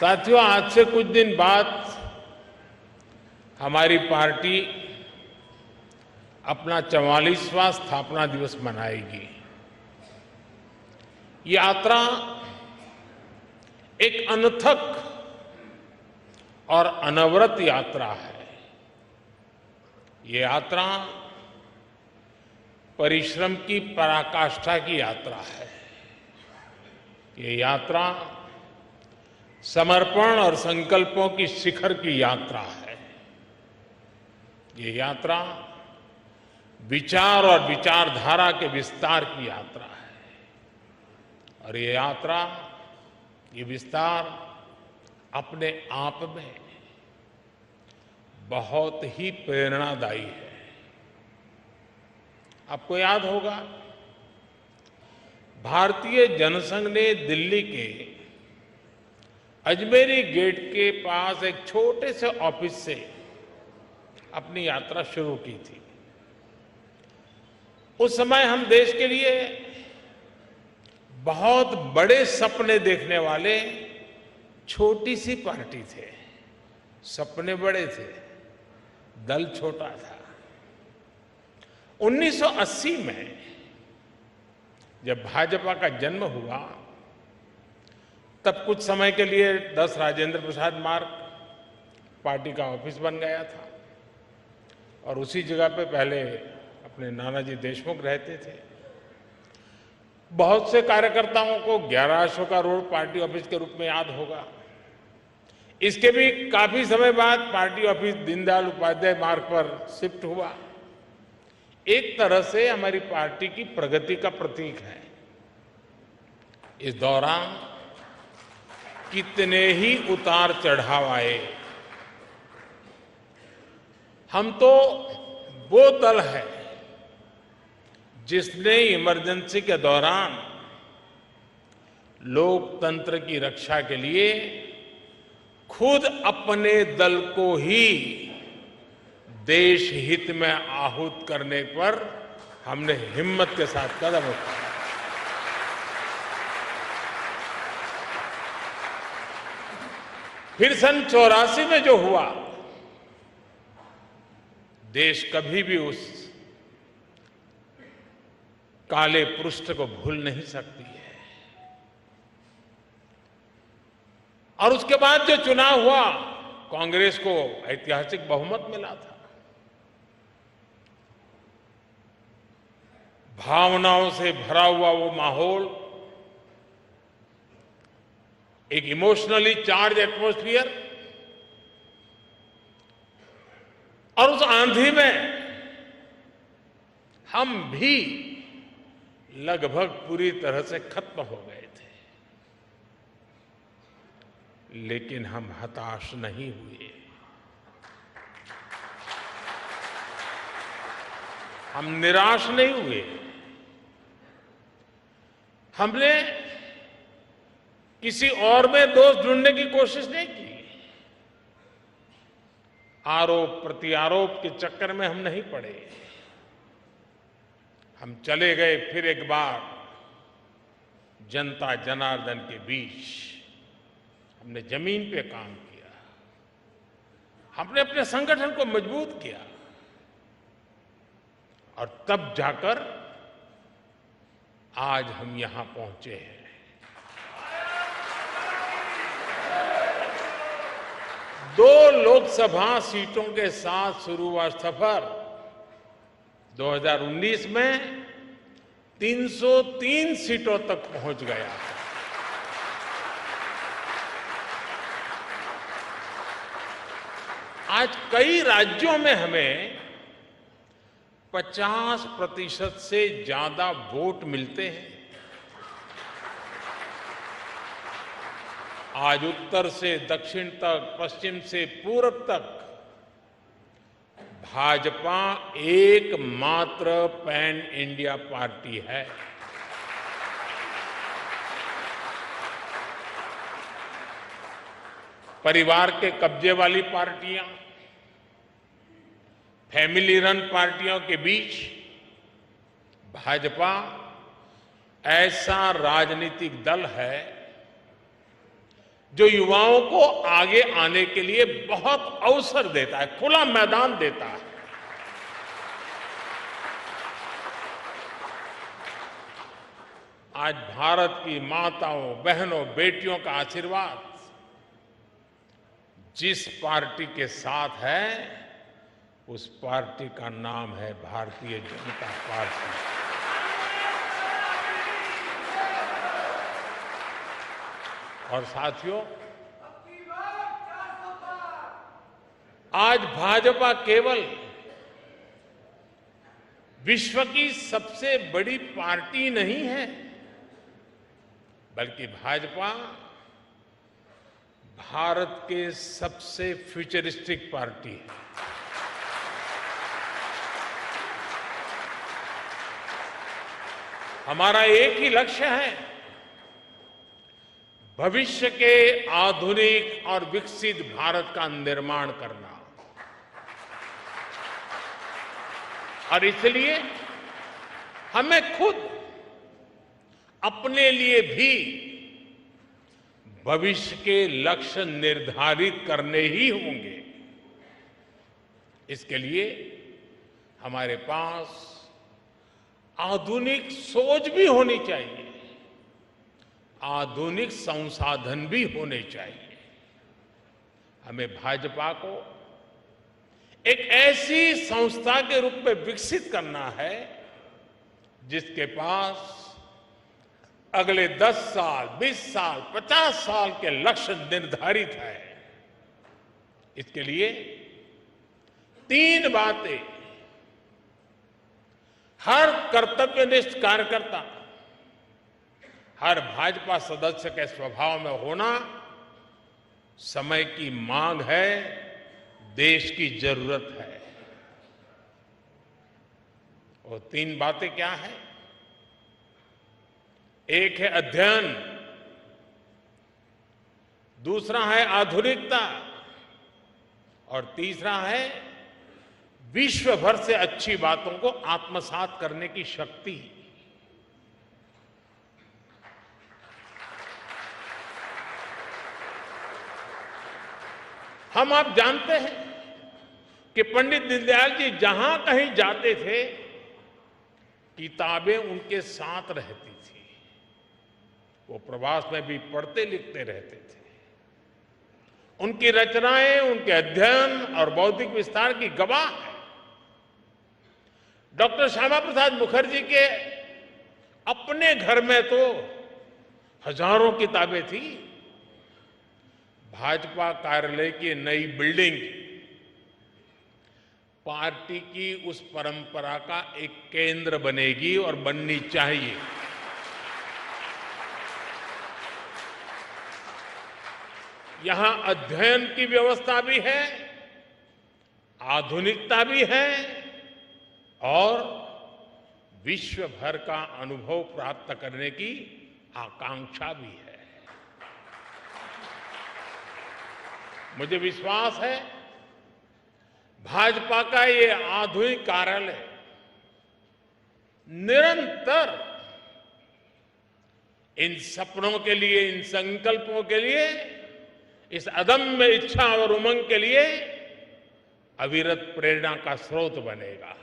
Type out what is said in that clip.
साथियों, आज से कुछ दिन बाद हमारी पार्टी अपना 44वां स्थापना दिवस मनाएगी। ये यात्रा एक अनथक और अनवरत यात्रा है। ये यात्रा परिश्रम की पराकाष्ठा की यात्रा है। ये यात्रा समर्पण और संकल्पों की शिखर की यात्रा है। ये यात्रा विचार और विचारधारा के विस्तार की यात्रा है। और ये यात्रा, ये विस्तार अपने आप में बहुत ही प्रेरणादायी है। आपको याद होगा, भारतीय जनसंघ ने दिल्ली के अजमेरी गेट के पास एक छोटे से ऑफिस से अपनी यात्रा शुरू की थी। उस समय हम देश के लिए बहुत बड़े सपने देखने वाले छोटी सी पार्टी थे। सपने बड़े थे, दल छोटा था। 1980 में जब भाजपा का जन्म हुआ, तब कुछ समय के लिए 10 राजेंद्र प्रसाद मार्ग पार्टी का ऑफिस बन गया था और उसी जगह पे पहले अपने नानाजी देशमुख रहते थे। बहुत से कार्यकर्ताओं को 11 अशोका रोड पार्टी ऑफिस के रूप में याद होगा। इसके भी काफी समय बाद पार्टी ऑफिस दीनदयाल उपाध्याय मार्ग पर शिफ्ट हुआ। एक तरह से हमारी पार्टी की प्रगति का प्रतीक है। इस दौरान कितने ही उतार चढ़ाव आए। हम तो वो दल है जिसने इमरजेंसी के दौरान लोकतंत्र की रक्षा के लिए खुद अपने दल को ही देश हित में आहूत करने पर हमने हिम्मत के साथ कदम उठाया। फिर सन 84 में जो हुआ, देश कभी भी उस काले पृष्ठ को भूल नहीं सकती है। और उसके बाद जो चुनाव हुआ, कांग्रेस को ऐतिहासिक बहुमत मिला था। भावनाओं से भरा हुआ वो माहौल, एक इमोशनली चार्ज एटमॉस्फियर, और उस आंधी में हम भी लगभग पूरी तरह से खत्म हो गए थे। लेकिन हम हताश नहीं हुए। हम निराश नहीं हुए। हमने किसी और में दोष ढूंढने की कोशिश नहीं की। आरोप प्रत्यारोप के चक्कर में हम नहीं पड़े। हम चले गए फिर एक बार जनता जनार्दन के बीच। हमने जमीन पे काम किया। हमने अपने संगठन को मजबूत किया और तब जाकर आज हम यहां पहुंचे हैं। दो लोकसभा सीटों के साथ शुरू हुआ सफर 2019 में 303 सीटों तक पहुंच गया। आज कई राज्यों में हमें 50% से ज्यादा वोट मिलते हैं। आज उत्तर से दक्षिण तक, पश्चिम से पूरब तक भाजपा एकमात्र पैन इंडिया पार्टी है। परिवार के कब्जे वाली पार्टियां, फैमिली रन पार्टियों के बीच भाजपा ऐसा राजनीतिक दल है जो युवाओं को आगे आने के लिए बहुत अवसर देता है, खुला मैदान देता है। आज भारत की माताओं, बहनों, बेटियों का आशीर्वाद जिस पार्टी के साथ है, उस पार्टी का नाम है भारतीय जनता पार्टी। और साथियों, आज भाजपा केवल विश्व की सबसे बड़ी पार्टी नहीं है, बल्कि भाजपा भारत के सबसे फ्यूचरिस्टिक पार्टी है। हमारा एक ही लक्ष्य है, भविष्य के आधुनिक और विकसित भारत का निर्माण करना। और इसलिए हमें खुद अपने लिए भी भविष्य के लक्ष्य निर्धारित करने ही होंगे। इसके लिए हमारे पास आधुनिक सोच भी होनी चाहिए, आधुनिक संसाधन भी होने चाहिए। हमें भाजपा को एक ऐसी संस्था के रूप में विकसित करना है जिसके पास अगले 10 साल, 20 साल, 50 साल के लक्ष्य निर्धारित है। इसके लिए 3 बातें हर कर्तव्यनिष्ठ कार्यकर्ता, हर भाजपा सदस्य के स्वभाव में होना समय की मांग है, देश की जरूरत है। वो 3 बातें क्या हैं? एक है अध्ययन, दूसरा है आधुनिकता और तीसरा है विश्व भर से अच्छी बातों को आत्मसात करने की शक्ति। हम आप जानते हैं कि पंडित दीनदयाल जी जहां कहीं जाते थे, किताबें उनके साथ रहती थी। वो प्रवास में भी पढ़ते लिखते रहते थे। उनकी रचनाएं, उनके अध्ययन और बौद्धिक विस्तार की गवाह है। डॉक्टर श्यामा प्रसाद मुखर्जी के अपने घर में तो हजारों किताबें थी। भाजपा कार्यालय की नई बिल्डिंग पार्टी की उस परंपरा का एक केंद्र बनेगी और बननी चाहिए। यहां अध्ययन की व्यवस्था भी है, आधुनिकता भी है और विश्व भर का अनुभव प्राप्त करने की आकांक्षा भी है। मुझे विश्वास है भाजपा का ये आधुनिक कार्यालय निरंतर इन सपनों के लिए, इन संकल्पों के लिए, इस अदम्य इच्छा और उमंग के लिए अविरत प्रेरणा का स्रोत बनेगा।